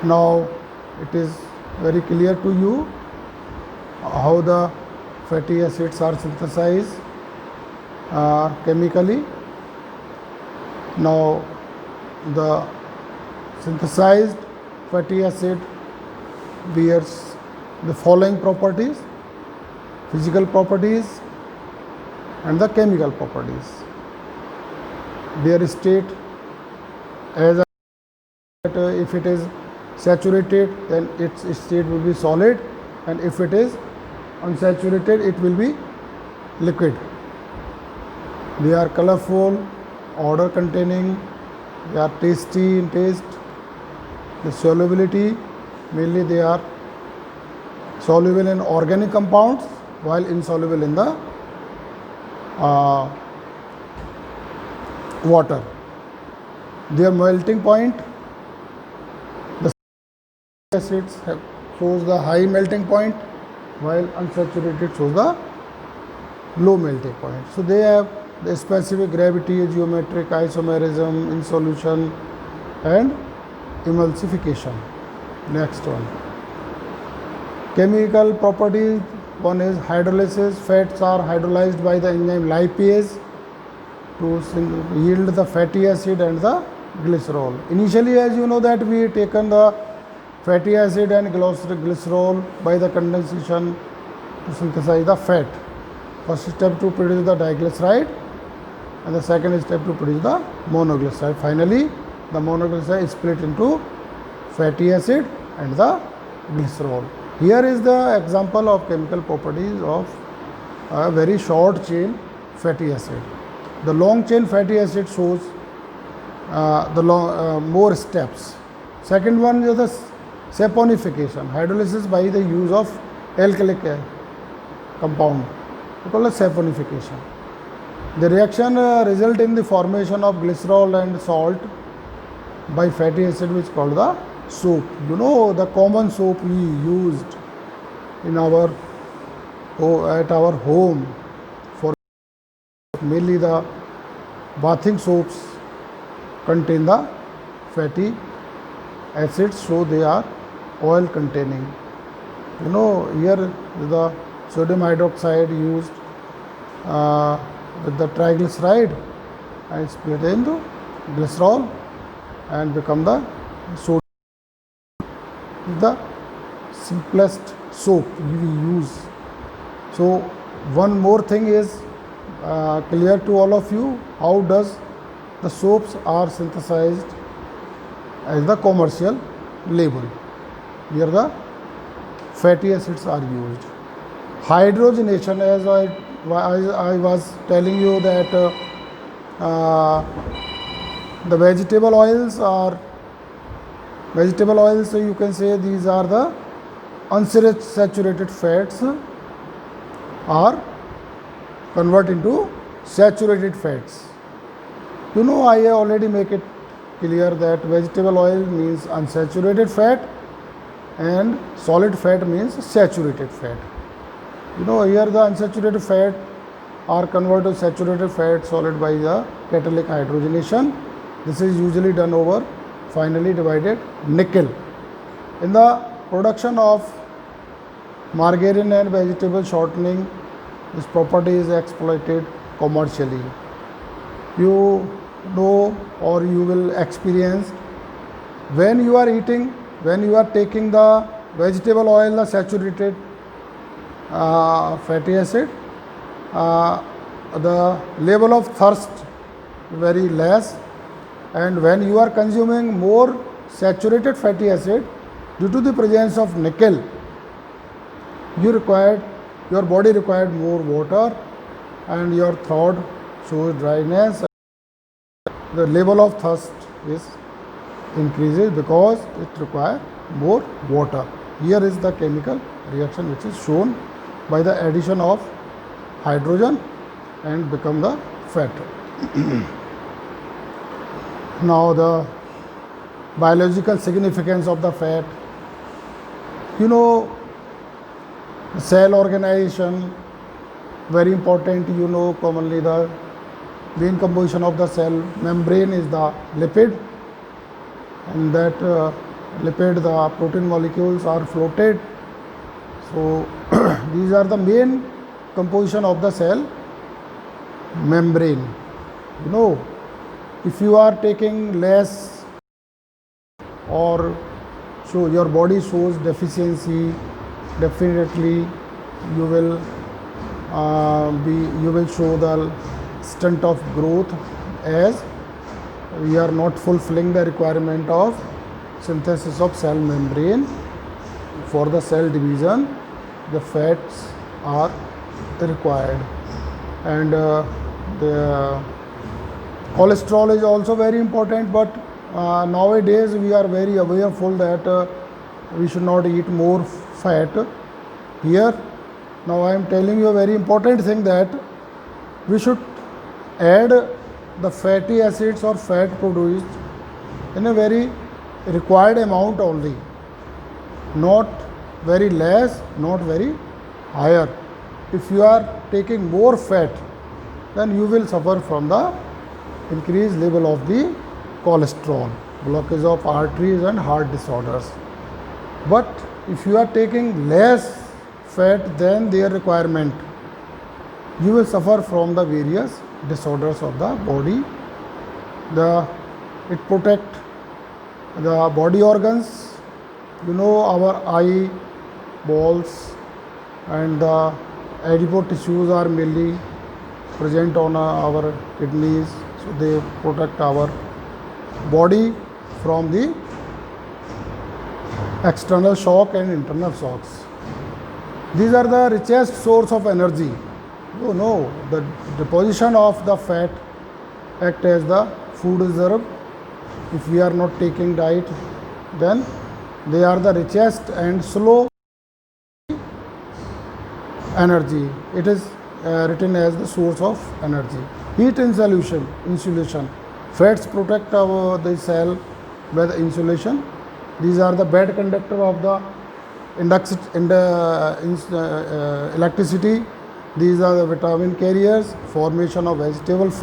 Now it is very clear to you how the fatty acids are synthesized chemically. Now the synthesized fatty acid bears the following properties: physical properties and the chemical properties. Their state, as that if it is saturated, then its state will be solid, and if it is unsaturated, it will be liquid. They are colorful, odor containing, they are tasty in taste. The solubility, mainly they are soluble in organic compounds while insoluble in the water. Their melting point, the acids shows the high melting point while unsaturated shows the low melting point. So they have the specific gravity, geometric isomerism, insolution and emulsification. Next one, chemical properties. One is hydrolysis. Fats are hydrolyzed by the enzyme lipase to yield the fatty acid and the glycerol. Initially, as you know, that we taken the fatty acid and glycerol by the condensation to synthesize the fat. First step to produce the diglyceride, and the second step to produce the monoglyceride. Finally, the monoglyceride is split into fatty acid and the glycerol. Here is the example of chemical properties of a very short chain fatty acid. The long chain fatty acid shows more steps. Second one is the saponification, hydrolysis by the use of alkylic compound. We call it saponification. The reaction result in the formation of glycerol and salt by fatty acid, which is called the soap. You know, the common soap we used in our at our home, for mainly the bathing soaps contain the fatty acids, so they are oil containing. You know, here the sodium hydroxide used with the triglyceride and split into glycerol and become the sodium. The simplest soap we use. So one more thing is clear to all of you, how does the soaps are synthesized as the commercial label. Here the fatty acids are used. Hydrogenation, as I was telling you that the vegetable oils, so you can say these are the unsaturated fats are converted into saturated fats. You know, I already make it clear that vegetable oil means unsaturated fat and solid fat means saturated fat. You know, here the unsaturated fat are converted to saturated fat solid by the catalytic hydrogenation. This is usually done over finely divided nickel. In the production of margarine and vegetable shortening, this property is exploited commercially. You know, or you will experience, when you are eating, when you are taking the vegetable oil, the saturated fatty acid, the level of thirst very less, and when you are consuming more saturated fatty acid, due to the presence of nickel, your body required more water and your throat shows dryness. The level of thirst is increases because it requires more water. Here is the chemical reaction which is shown by the addition of hydrogen and become the fat. Now the biological significance of the fat. You know, cell organization, very important. You know, commonly the main composition of the cell membrane is the lipid, and that lipid, the protein molecules are floated. So these are the main composition of the cell membrane. You know, if you are taking less, or so your body shows deficiency, definitely you will you will show the stunt of growth, as we are not fulfilling the requirement of synthesis of cell membrane. For the cell division, the fats are required, and the cholesterol is also very important, but nowadays we are very awareful that we should not eat more fat. Here now I am telling you a very important thing, that we should add the fatty acids or fat produced in a very required amount only, not very less, not very higher. If you are taking more fat, then you will suffer from the increased level of the cholesterol, blockage of arteries and heart disorders. But if you are taking less fat than their requirement, you will suffer from the various disorders of the body. It protect the body organs. You know, our eye balls and the adipose tissues are mainly present on our kidneys, so they protect our body from the external shock and internal shocks. These are the richest source of energy. You know, the deposition of the fat act as the food reserve. If we are not taking diet, then they are the richest and slow energy. It is written as the source of energy. Heat in solution, insulation. Fats protect the cell by the insulation. These are the bad conductor of the electricity. These are the vitamin carriers, formation of vegetable fat.